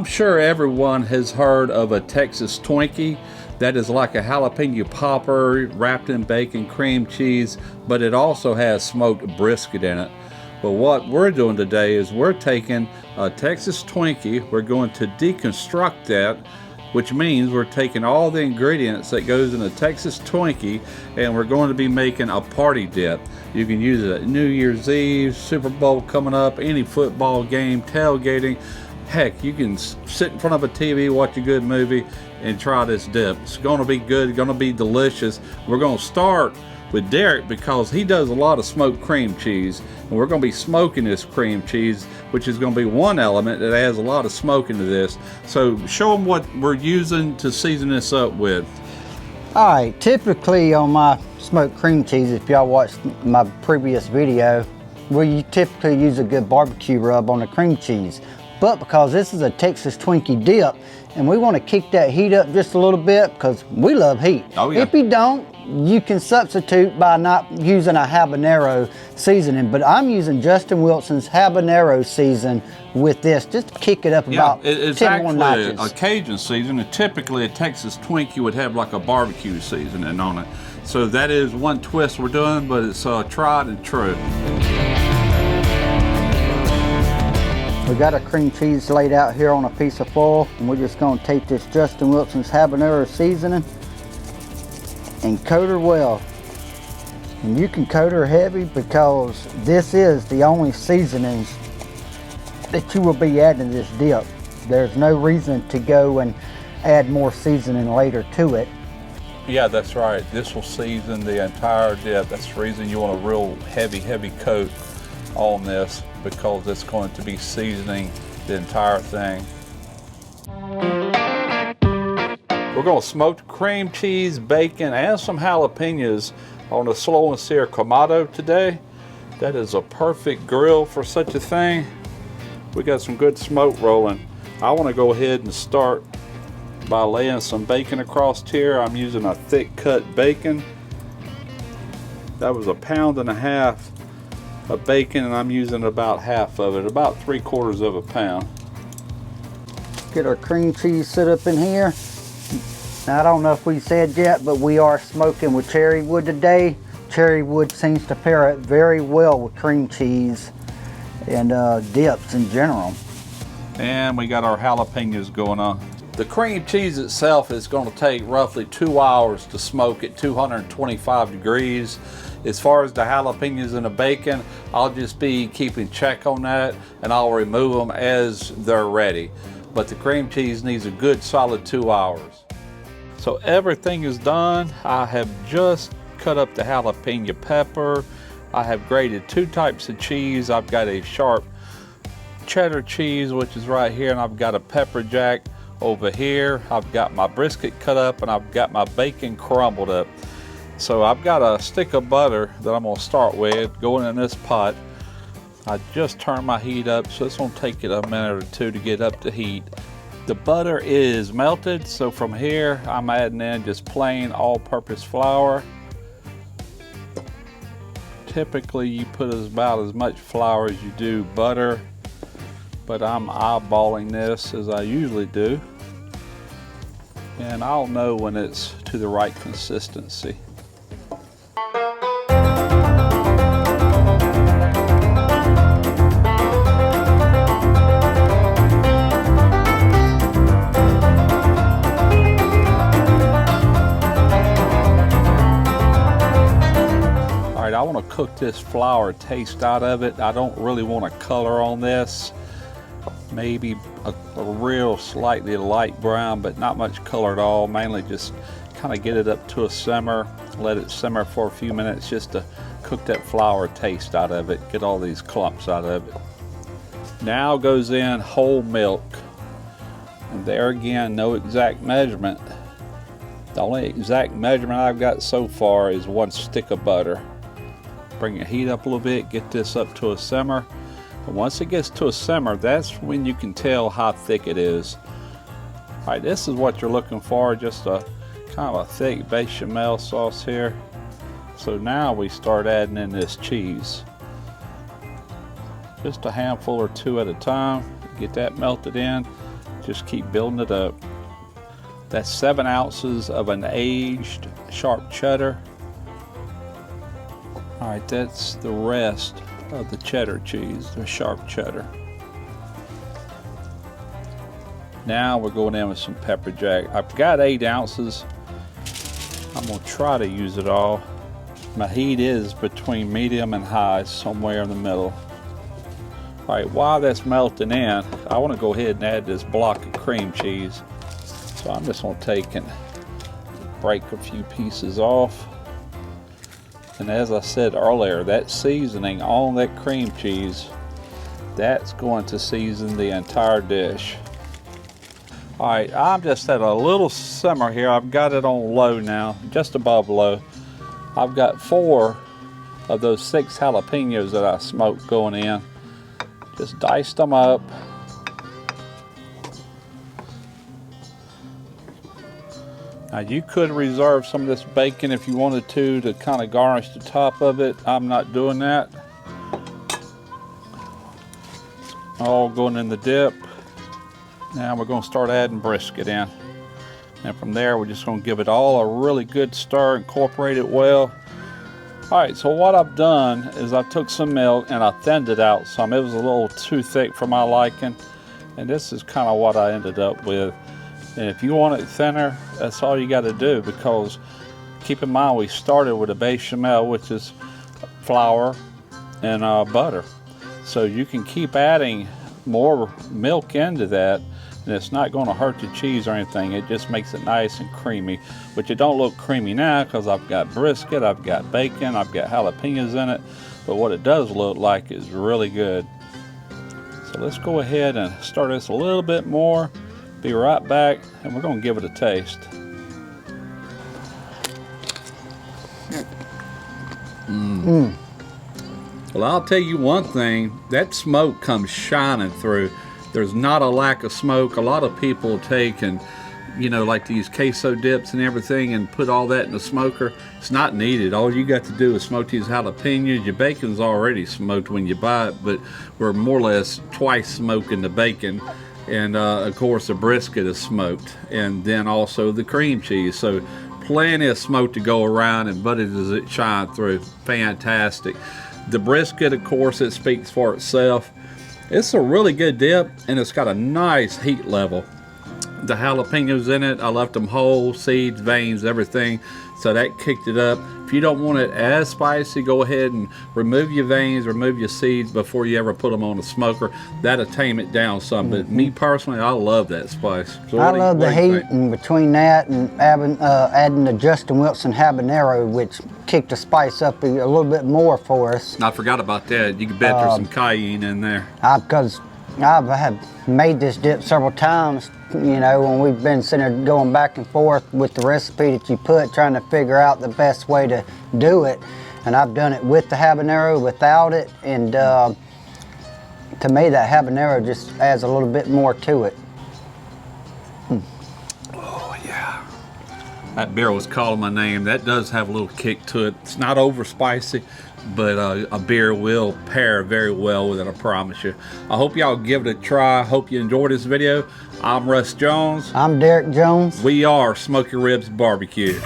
sure everyone has heard of a Texas Twinkie. That is like a jalapeno popper wrapped in bacon, cream cheese, but it also has smoked brisket in it. But what we're doing today is we're taking a Texas Twinkie, we're going to deconstruct that, which means we're taking all the ingredients that goes in a Texas Twinkie and we're going to be making a party dip. You can use it at New Year's Eve, Super Bowl coming up, any football game, tailgating. Heck, you can sit in front of a TV, watch a good movie, and try this dip. It's going to be good, going to be delicious. We're going to start with Derek because he does a lot of smoked cream cheese, and we're going to be smoking this cream cheese, which is going to be one element that adds a lot of smoke into this. So show them what we're using to season this up with. All right, typically on my smoked cream cheese, if y'all watched my previous video, we typically use a good barbecue rub on the cream cheese. But because this is a Texas Twinkie dip, and we want to kick that heat up just a little bit because we love heat. Oh, yeah. If you don't, you can substitute by not using a habanero seasoning, but I'm using Justin Wilson's habanero season with this just to kick it up about 10 more notches. It's actually a Cajun season, and typically a Texas Twinkie would have like a barbecue seasoning on it. So that is one twist we're doing, but it's tried and true. We got our cream cheese laid out here on a piece of foil, and we're just going to take this Justin Wilson's habanero seasoning and coat her well. And you can coat her heavy because this is the only seasonings that you will be adding to this dip. There's no reason to go and add more seasoning later to it. Yeah, that's right. This will season the entire dip. That's the reason you want a real heavy coat on this, because it's going to be seasoning the entire thing. We're going to smoke cream cheese, bacon, and some jalapenos on a slow and sear Kamado today. That is a perfect grill for such a thing. We got some good smoke rolling. I want to go ahead and start by laying some bacon across here. I'm using a thick cut bacon. That was 1.5 pounds of bacon, and I'm using about half of it, about 3/4 pound. Get our cream cheese set up in here. Now, I don't know if we said yet, but we are smoking with cherry wood today. Cherry wood seems to pair it very well with cream cheese and dips in general. And we got our jalapenos going on. The cream cheese itself is going to take roughly 2 hours to smoke at 225 degrees. As far as the jalapenos and the bacon, I'll just be keeping check on that, and I'll remove them as they're ready. But the cream cheese needs a good solid 2 hours. So everything is done. I have just cut up the jalapeno pepper. I have grated 2 types of cheese. I've got a sharp cheddar cheese, which is right here, and I've got a pepper jack over here. I've got my brisket cut up, and I've got my bacon crumbled up. So I've got a stick of butter that I'm going to start with going in this pot. I just turned my heat up, so it's going to take it a minute or two to get up to heat. The butter is melted, so from here I'm adding in just plain all-purpose flour. Typically you put about as much flour as you do butter, but I'm eyeballing this as I usually do, and I'll know when it's to the right consistency. I want to cook this flour taste out of it. I don't really want a color on this. Maybe a real slightly light brown, but not much color at all. Mainly just kind of get it up to a simmer, let it simmer for a few minutes just to cook that flour taste out of it, get all these clumps out of it. Now goes in whole milk. And there again, no exact measurement. The only exact measurement I've got so far is 1 stick of butter. Bring the heat up a little bit, get this up to a simmer. And once it gets to a simmer, that's when you can tell how thick it is. All right, this is what you're looking for, just a kind of a thick bechamel sauce here. So now we start adding in this cheese. Just a handful or 2 at a time. Get that melted in. Just keep building it up. That's 7 ounces of an aged sharp cheddar. All right, that's the rest of the cheddar cheese, the sharp cheddar. Now we're going in with some pepper jack. I've got 8 ounces. I'm gonna try to use it all. My heat is between medium and high, somewhere in the middle. All right, while that's melting in, I wanna go ahead and add this block of cream cheese. So I'm just gonna take and break a few pieces off. And as I said earlier, that seasoning on that cream cheese, that's going to season the entire dish. All right, I'm just at a little simmer here. I've got it on low now, just above low. I've got 4 of those 6 jalapenos that I smoked going in. Just diced them up. Now you could reserve some of this bacon if you wanted to kind of garnish the top of it. I'm not doing that. All going in the dip. Now we're going to start adding brisket in. And from there we're just going to give it all a really good stir, incorporate it well. All right, so what I've done is I took some milk and I thinned it out some. It was a little too thick for my liking. And this is kind of what I ended up with. And if you want it thinner, that's all you got to do, because keep in mind we started with a bechamel, which is flour and butter. So you can keep adding more milk into that, and it's not going to hurt the cheese or anything. It just makes it nice and creamy, which it don't look creamy now because I've got brisket, I've got bacon, I've got jalapenos in it. But what it does look like is really good. So let's go ahead and stir this a little bit more. Be right back, and we're going to give it a taste. Well, I'll tell you one thing, that smoke comes shining through. There's not a lack of smoke. A lot of people take and, you know, like these queso dips and everything and put all that in the smoker. It's not needed. All you got to do is smoke these jalapenos. Your bacon's already smoked when you buy it, but we're more or less twice smoking the bacon. And of course the brisket is smoked, and then also the cream cheese. So plenty of smoke to go around, and buddy does it shine through. Fantastic. The brisket, of course, it speaks for itself. It's a really good dip, and it's got a nice heat level. The jalapenos in it, I left them whole, seeds, veins, everything. So that kicked it up. If you don't want it as spicy, go ahead and remove your veins, remove your seeds before you ever put them on the smoker. That'll tame it down some. But me personally, I love that spice. So I love the heat, and between that and adding the Justin Wilson habanero, which kicked the spice up a little bit more for us. I forgot about that. You can bet there's some cayenne in there. Because I've made this dip several times, you know, when we've been sitting there going back and forth with the recipe that you put, trying to figure out the best way to do it. And I've done it with the habanero, without it, and to me that habanero just adds a little bit more to it. Oh yeah, that beer was calling my name. That does have a little kick to it. It's not over spicy, but a beer will pair very well with it, I promise you. I hope y'all give it a try. Hope you enjoyed this video. I'm Russ Jones. I'm Derek Jones. We are Smoky Ribs Barbecue.